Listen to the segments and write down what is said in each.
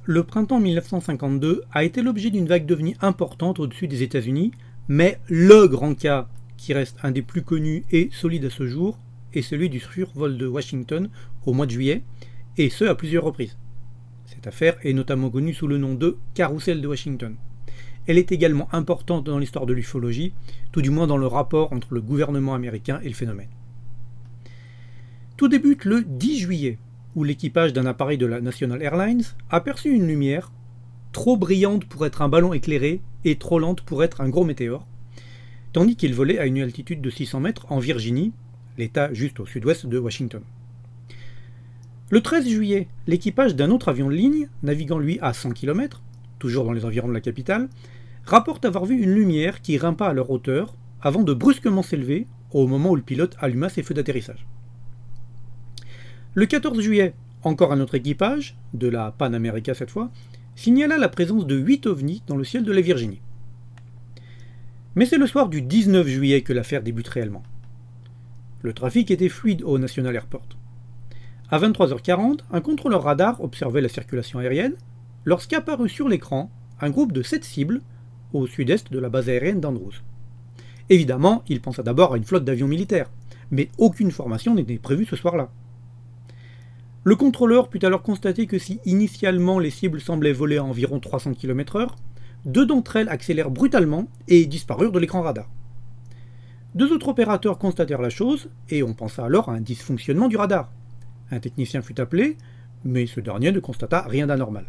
Le printemps 1952 a été l'objet d'une vague d'ovnis importante au-dessus des États-Unis, mais le grand cas, qui reste un des plus connus et solides à ce jour, est celui du survol de Washington au mois de juillet, et ce à plusieurs reprises. Cette affaire est notamment connue sous le nom de Carrousel de Washington. Elle est également importante dans l'histoire de l'ufologie, tout du moins dans le rapport entre le gouvernement américain et le phénomène. Tout débute le 10 juillet, où l'équipage d'un appareil de la National Airlines aperçut une lumière, trop brillante pour être un ballon éclairé et trop lente pour être un gros météore, tandis qu'il volait à une altitude de 600 mètres en Virginie, l'État juste au sud-ouest de Washington. Le 13 juillet, l'équipage d'un autre avion de ligne, naviguant lui à 100 km, toujours dans les environs de la capitale, rapporte avoir vu une lumière qui grimpa à leur hauteur avant de brusquement s'élever au moment où le pilote alluma ses feux d'atterrissage. Le 14 juillet, encore un autre équipage, de la Pan America cette fois, signala la présence de 8 ovnis dans le ciel de la Virginie. Mais c'est le soir du 19 juillet que l'affaire débute réellement. Le trafic était fluide au National Airport. À 23h40, un contrôleur radar observait la circulation aérienne lorsqu'apparut sur l'écran un groupe de 7 cibles au sud-est de la base aérienne d'Andrews. Évidemment, il pensa d'abord à une flotte d'avions militaires, mais aucune formation n'était prévue ce soir-là. Le contrôleur put alors constater que si initialement les cibles semblaient voler à environ 300 km/h, 2 d'entre elles accélèrent brutalement et disparurent de l'écran radar. 2 autres opérateurs constatèrent la chose, et on pensa alors à un dysfonctionnement du radar. Un technicien fut appelé, mais ce dernier ne constata rien d'anormal.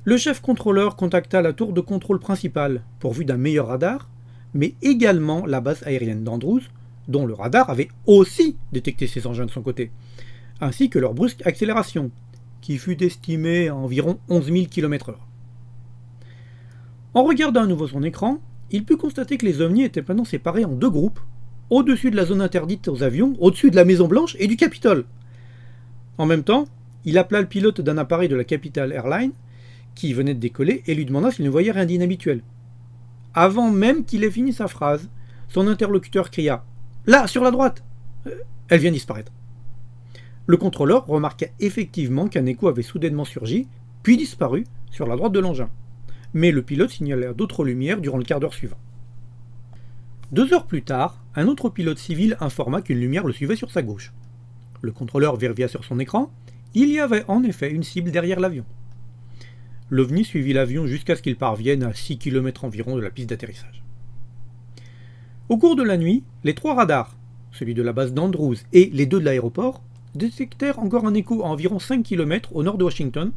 Le chef contrôleur contacta la tour de contrôle principale pourvue d'un meilleur radar, mais également la base aérienne d'Andrews, dont le radar avait aussi détecté ces engins de son côté, ainsi que leur brusque accélération, qui fut estimée à environ 11 000 km/h. En regardant à nouveau son écran, il put constater que les ovnis étaient maintenant séparés en 2 groupes, au-dessus de la zone interdite aux avions, au-dessus de la Maison Blanche et du Capitole. En même temps, il appela le pilote d'un appareil de la Capital Airlines, qui venait de décoller, et lui demanda s'il ne voyait rien d'inhabituel. Avant même qu'il ait fini sa phrase, son interlocuteur cria « Là, sur la droite !» Elle vient disparaître. Le contrôleur remarqua effectivement qu'un écho avait soudainement surgi, puis disparu sur la droite de l'engin. Mais le pilote signala d'autres lumières durant le quart d'heure suivant. 2 heures plus tard, un autre pilote civil informa qu'une lumière le suivait sur sa gauche. Le contrôleur vérifia sur son écran. Il y avait en effet une cible derrière l'avion. L'OVNI suivit l'avion jusqu'à ce qu'il parvienne à 6 km environ de la piste d'atterrissage. Au cours de la nuit, les 3 radars, celui de la base d'Andrews et les 2 de l'aéroport, détectèrent encore un écho à environ 5 km au nord de Washington,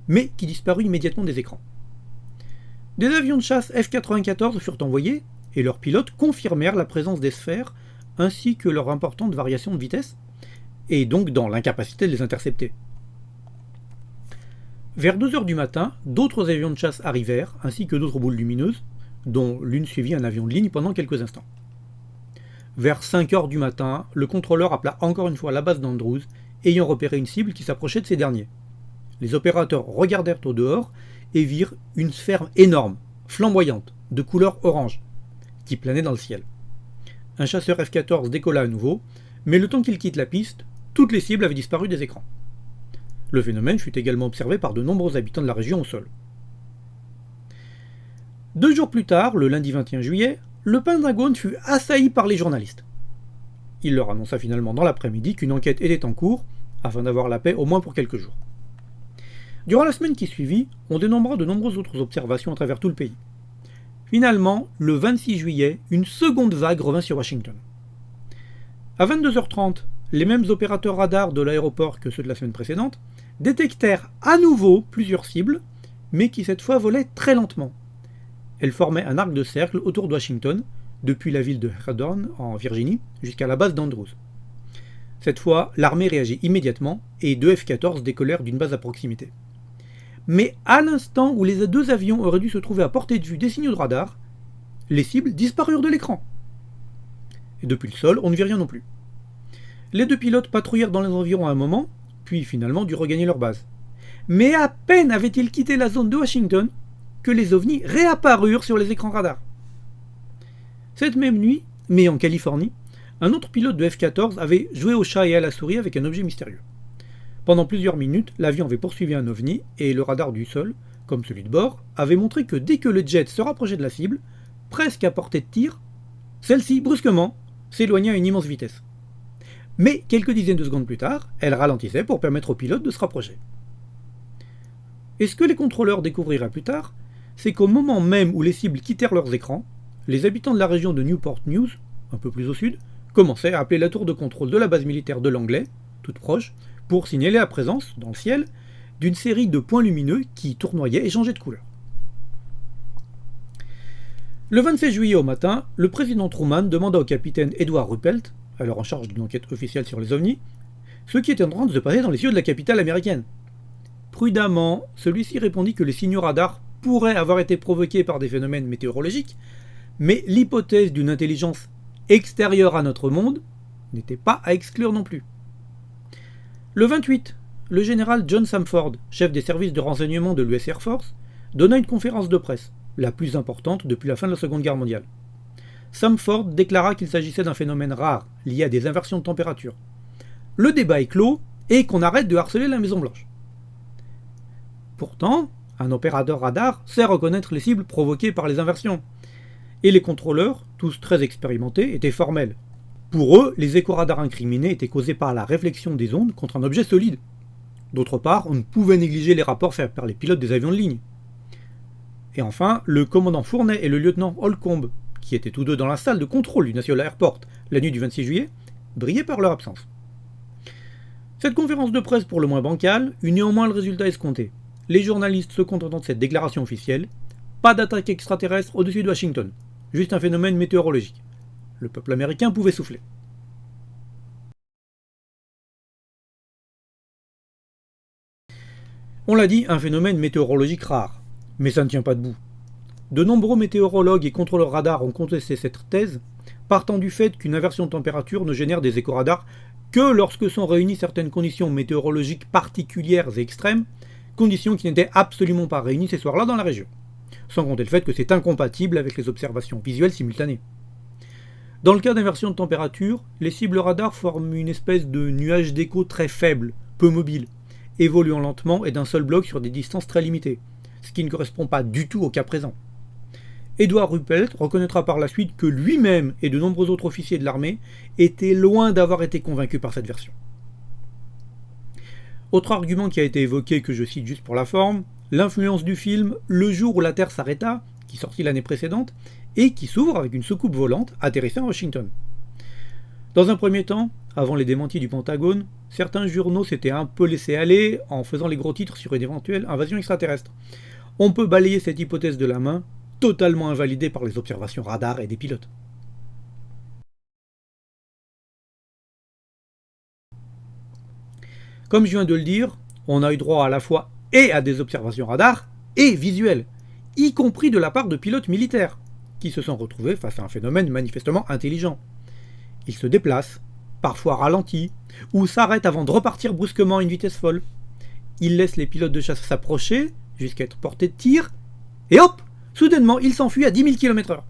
mais qui disparut immédiatement des écrans. Des avions de chasse F-94 furent envoyés, et leurs pilotes confirmèrent la présence des sphères, ainsi que leur importante variation de vitesse, et donc dans l'incapacité de les intercepter. Vers 2 heures du matin, d'autres avions de chasse arrivèrent, ainsi que d'autres boules lumineuses, dont l'une suivit un avion de ligne pendant quelques instants. Vers 5 heures du matin, le contrôleur appela encore une fois la base d'Andrews, ayant repéré une cible qui s'approchait de ces derniers. Les opérateurs regardèrent au dehors et virent une sphère énorme, flamboyante, de couleur orange, qui planait dans le ciel. Un chasseur F-14 décolla à nouveau, mais le temps qu'il quitte la piste, toutes les cibles avaient disparu des écrans. Le phénomène fut également observé par de nombreux habitants de la région au sol. 2 jours plus tard, le lundi 21 juillet, le Pentagone fut assailli par les journalistes. Il leur annonça finalement dans l'après-midi qu'une enquête était en cours, afin d'avoir la paix au moins pour quelques jours. Durant la semaine qui suivit, on dénombra de nombreuses autres observations à travers tout le pays. Finalement, le 26 juillet, une seconde vague revint sur Washington. À 22h30, les mêmes opérateurs radars de l'aéroport que ceux de la semaine précédente détectèrent à nouveau plusieurs cibles, mais qui cette fois volaient très lentement. Elles formaient un arc de cercle autour de Washington, depuis la ville de Hawthorne, en Virginie, jusqu'à la base d'Andrews. Cette fois, l'armée réagit immédiatement, et 2 F-14 décollèrent d'une base à proximité. Mais à l'instant où les 2 avions auraient dû se trouver à portée de vue des signaux de radar, les cibles disparurent de l'écran. Et depuis le sol, on ne vit rien non plus. Les 2 pilotes patrouillèrent dans les environs à un moment, puis finalement durent regagner leur base. Mais à peine avaient-ils quitté la zone de Washington que les ovnis réapparurent sur les écrans radars. Cette même nuit, mais en Californie, un autre pilote de F-14 avait joué au chat et à la souris avec un objet mystérieux. Pendant plusieurs minutes, l'avion avait poursuivi un ovni et le radar du sol, comme celui de bord, avait montré que dès que le jet se rapprochait de la cible, presque à portée de tir, celle-ci, brusquement, s'éloignait à une immense vitesse. Mais quelques dizaines de secondes plus tard, elle ralentissait pour permettre au pilote de se rapprocher. Et ce que les contrôleurs découvriraient plus tard, c'est qu'au moment même où les cibles quittèrent leurs écrans, les habitants de la région de Newport News, un peu plus au sud, commençaient à appeler la tour de contrôle de la base militaire de Langley, toute proche, pour signaler la présence, dans le ciel, d'une série de points lumineux qui tournoyaient et changeaient de couleur. Le 27 juillet au matin, le président Truman demanda au capitaine Edward Ruppelt, alors en charge d'une enquête officielle sur les ovnis, ce qui était en train de se passer dans les cieux de la capitale américaine. Prudemment, celui-ci répondit que les signaux radars pourraient avoir été provoqués par des phénomènes météorologiques, mais l'hypothèse d'une intelligence extérieure à notre monde n'était pas à exclure non plus. Le 28, le général John Samford, chef des services de renseignement de l'US Air Force, donna une conférence de presse, la plus importante depuis la fin de la Seconde Guerre mondiale. Samford déclara qu'il s'agissait d'un phénomène rare, lié à des inversions de température. Le débat est clos et qu'on arrête de harceler la Maison-Blanche. Pourtant, un opérateur radar sait reconnaître les cibles provoquées par les inversions. Et les contrôleurs, tous très expérimentés, étaient formels. Pour eux, les éco-radars incriminés étaient causés par la réflexion des ondes contre un objet solide. D'autre part, on ne pouvait négliger les rapports faits par les pilotes des avions de ligne. Et enfin, le commandant Fournet et le lieutenant Holcomb, qui étaient tous deux dans la salle de contrôle du National Airport la nuit du 26 juillet, brillaient par leur absence. Cette conférence de presse pour le moins bancale eut néanmoins le résultat escompté. Les journalistes se contentant de cette déclaration officielle, pas d'attaque extraterrestre au-dessus de Washington, juste un phénomène météorologique. Le peuple américain pouvait souffler. On l'a dit, un phénomène météorologique rare, mais ça ne tient pas debout. De nombreux météorologues et contrôleurs radars ont contesté cette thèse, partant du fait qu'une inversion de température ne génère des éco-radars que lorsque sont réunies certaines conditions météorologiques particulières et extrêmes, conditions qui n'étaient absolument pas réunies ces soirs-là dans la région, sans compter le fait que c'est incompatible avec les observations visuelles simultanées. Dans le cas d'inversion de température, les cibles radars forment une espèce de nuage d'écho très faible, peu mobile, évoluant lentement et d'un seul bloc sur des distances très limitées, ce qui ne correspond pas du tout au cas présent. Edward Ruppelt reconnaîtra par la suite que lui-même et de nombreux autres officiers de l'armée étaient loin d'avoir été convaincus par cette version. Autre argument qui a été évoqué, que je cite juste pour la forme, l'influence du film Le jour où la Terre s'arrêta, qui sortit l'année précédente, et qui s'ouvre avec une soucoupe volante atterrissant à Washington. Dans un premier temps, avant les démentis du Pentagone, certains journaux s'étaient un peu laissés aller en faisant les gros titres sur une éventuelle invasion extraterrestre. On peut balayer cette hypothèse de la main, totalement invalidée par les observations radar et des pilotes. Comme je viens de le dire, on a eu droit à la fois et à des observations radar et visuelles, y compris de la part de pilotes militaires, qui se sont retrouvés face à un phénomène manifestement intelligent. Ils se déplacent, parfois ralentis, ou s'arrêtent avant de repartir brusquement à une vitesse folle. Ils laissent les pilotes de chasse s'approcher, jusqu'à être portés de tir, et hop, soudainement, ils s'enfuient à 10 000 km/h.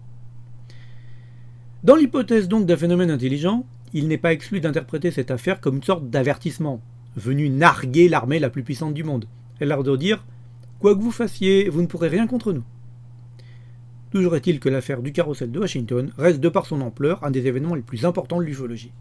Dans l'hypothèse donc d'un phénomène intelligent, il n'est pas exclu d'interpréter cette affaire comme une sorte d'avertissement, venu narguer l'armée la plus puissante du monde, et leur de dire « Quoi que vous fassiez, vous ne pourrez rien contre nous ». Toujours est-il que l'affaire du carrousel de Washington reste, de par son ampleur, un des événements les plus importants de l'ufologie.